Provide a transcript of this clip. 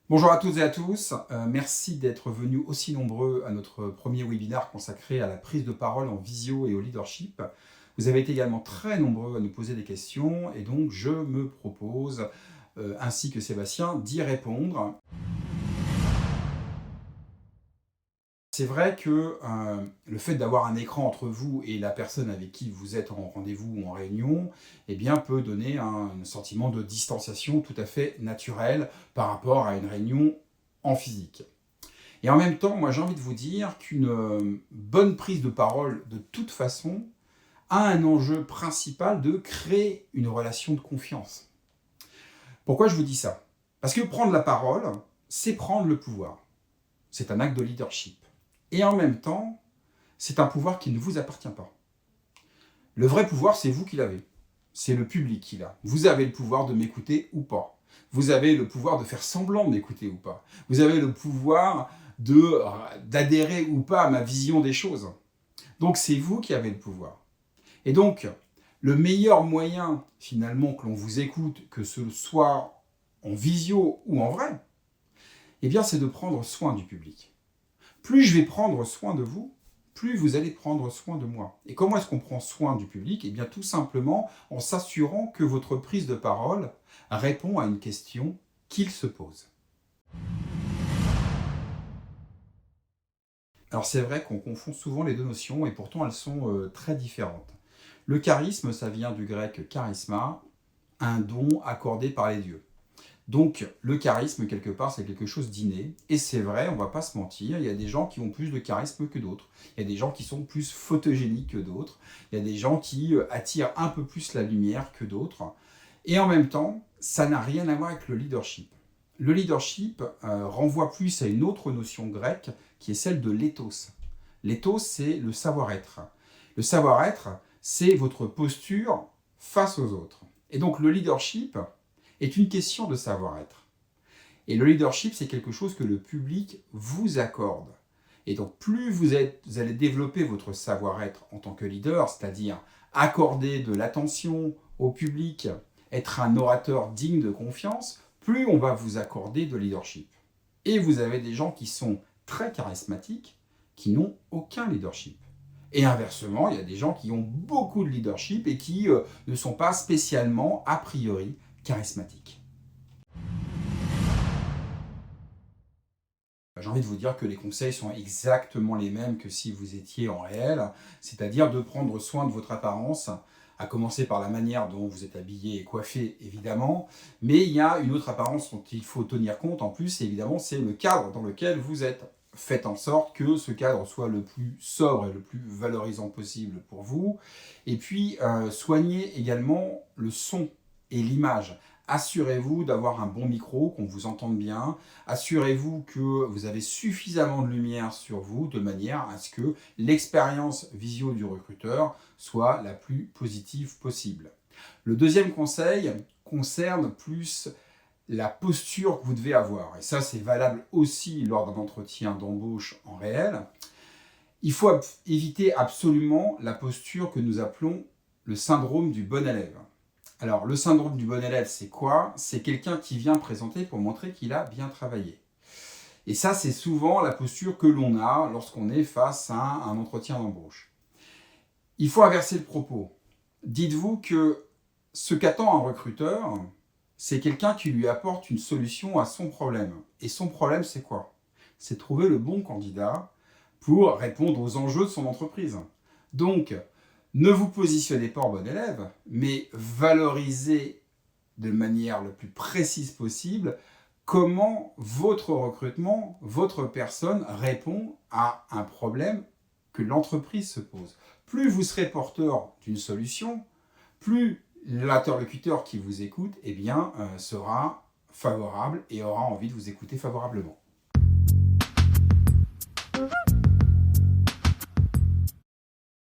Bonjour à toutes et à tous, merci d'être venus aussi nombreux à notre premier webinaire consacré à la prise de parole en visio et au leadership. Vous avez été également très nombreux à nous poser des questions et donc je me propose, ainsi que Sébastien, d'y répondre. C'est vrai que le fait d'avoir un écran entre vous et la personne avec qui vous êtes en rendez-vous ou en réunion, eh bien, peut donner un sentiment de distanciation tout à fait naturel par rapport à une réunion en physique. Et en même temps, moi j'ai envie de vous dire qu'une bonne prise de parole, de toute façon, a un enjeu principal de créer une relation de confiance. Pourquoi je vous dis ça? Parce que prendre la parole, c'est prendre le pouvoir. C'est un acte de leadership. Et en même temps, c'est un pouvoir qui ne vous appartient pas. Le vrai pouvoir, c'est vous qui l'avez. C'est le public qui l'a. Vous avez le pouvoir de m'écouter ou pas. Vous avez le pouvoir de faire semblant de m'écouter ou pas. Vous avez le pouvoir d'adhérer ou pas à ma vision des choses. Donc c'est vous qui avez le pouvoir. Et donc, le meilleur moyen, finalement, que l'on vous écoute, que ce soit en visio ou en vrai, eh bien, c'est de prendre soin du public. Plus je vais prendre soin de vous, plus vous allez prendre soin de moi. Et comment est-ce qu'on prend soin du public? Eh bien, tout simplement en s'assurant que votre prise de parole répond à une question qu'il se pose. Alors, c'est vrai qu'on confond souvent les deux notions et pourtant elles sont très différentes. Le charisme, ça vient du grec charisma, un don accordé par les dieux. Donc, le charisme, quelque part, c'est quelque chose d'inné. Et c'est vrai, on ne va pas se mentir, il y a des gens qui ont plus de charisme que d'autres. Il y a des gens qui sont plus photogéniques que d'autres. Il y a des gens qui attirent un peu plus la lumière que d'autres. Et en même temps, ça n'a rien à voir avec le leadership. Le leadership renvoie plus à une autre notion grecque qui est celle de l'éthos. L'éthos, c'est le savoir-être. Le savoir-être, c'est votre posture face aux autres. Et donc, le leadership est une question de savoir-être. Et le leadership, c'est quelque chose que le public vous accorde. Et donc, plus vous allez développer votre savoir-être en tant que leader, c'est-à-dire accorder de l'attention au public, être un orateur digne de confiance, plus on va vous accorder de leadership. Et vous avez des gens qui sont très charismatiques, qui n'ont aucun leadership. Et inversement, il y a des gens qui ont beaucoup de leadership et qui ne sont pas spécialement, a priori, charismatique. J'ai envie de vous dire que les conseils sont exactement les mêmes que si vous étiez en réel, c'est-à-dire de prendre soin de votre apparence, à commencer par la manière dont vous êtes habillé et coiffé, évidemment, mais il y a une autre apparence dont il faut tenir compte en plus, et évidemment, c'est le cadre dans lequel vous êtes. Faites en sorte que ce cadre soit le plus sobre et le plus valorisant possible pour vous. Et puis, soignez également le son et l'image. Assurez-vous d'avoir un bon micro, qu'on vous entende bien. Assurez-vous que vous avez suffisamment de lumière sur vous de manière à ce que l'expérience visio du recruteur soit la plus positive possible. Le deuxième conseil concerne plus la posture que vous devez avoir. Et ça, c'est valable aussi lors d'un entretien d'embauche en réel. Il faut éviter absolument la posture que nous appelons le syndrome du bon élève. Alors, le syndrome du bon élève, c'est quoi? C'est quelqu'un qui vient présenter pour montrer qu'il a bien travaillé. Et ça, c'est souvent la posture que l'on a lorsqu'on est face à un entretien d'embauche. Il faut inverser le propos. Dites-vous que ce qu'attend un recruteur, c'est quelqu'un qui lui apporte une solution à son problème. Et son problème, c'est quoi? C'est trouver le bon candidat pour répondre aux enjeux de son entreprise. Donc, ne vous positionnez pas en bon élève, mais valorisez de manière la plus précise possible comment votre recrutement, votre personne répond à un problème que l'entreprise se pose. Plus vous serez porteur d'une solution, plus l'interlocuteur qui vous écoute sera favorable et aura envie de vous écouter favorablement.